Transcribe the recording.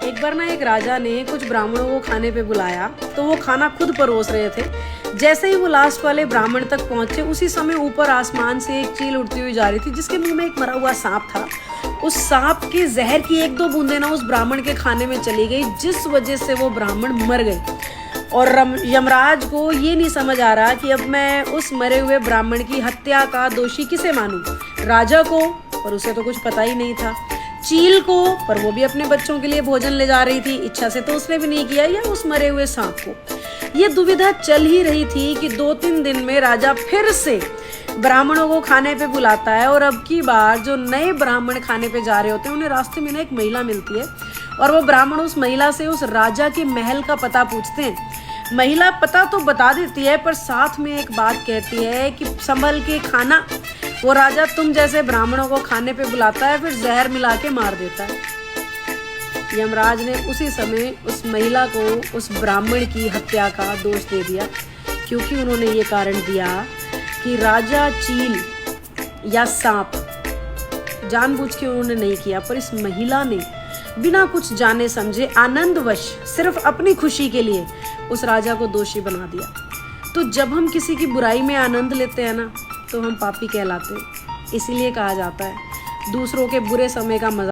एक बार ना एक राजा ने कुछ ब्राह्मणों को खाने पे बुलाया, तो वो खाना खुद परोस रहे थे। जैसे ही वो लास्ट वाले ब्राह्मण तक पहुंचे, उसी समय ऊपर आसमान से एक चील उड़ती हुई जा रही थी, जिसके मुंह में एक मरा हुआ सांप था। उस सांप के जहर की एक दो बूंदें ना उस ब्राह्मण के खाने में चली गई, जिस वजह से वो ब्राह्मण मर गए। और यमराज को ये नहीं समझ आ रहा कि अब मैं उस मरे हुए ब्राह्मण की हत्या का दोषी किसे मानूं, राजा को, पर उसे तो कुछ पता ही नहीं था, चील को, पर वो भी अपने बच्चों के लिए भोजन ले जा रही थी, इच्छा से तो उसने भी नहीं किया, या उस मरे हुए सांप को। ये दुविधा चल ही रही थी कि 2-3 दिन में राजा फिर से ब्राह्मणों को खाने पे बुलाता है। और अब की बार जो नए ब्राह्मण खाने पे जा रहे होते हैं, उन्हें रास्ते में ना एक महिला मिलती है, और वो ब्राह्मण उस महिला से उस राजा के महल का पता पूछते हैं। महिला पता तो बता देती है, पर साथ में एक बात कहती है कि संभल के खाना, वो राजा तुम जैसे ब्राह्मणों को खाने पे बुलाता है, फिर जहर मिला के मार देता है। यमराज ने उसी समय उस महिला को उस ब्राह्मण की हत्या का दोष दे दिया, क्योंकि उन्होंने ये कारण दिया कि राजा चील या सांप जानबूझ के उन्होंने नहीं किया, पर इस महिला ने बिना कुछ जाने समझे आनंदवश सिर्फ अपनी खुशी के लिए उस राजा को दोषी बना दिया। तो जब हम किसी की बुराई में आनंद लेते हैं ना, तो हम पापी कहलाते हैं। इसीलिए कहा जाता है दूसरों के बुरे समय का मजा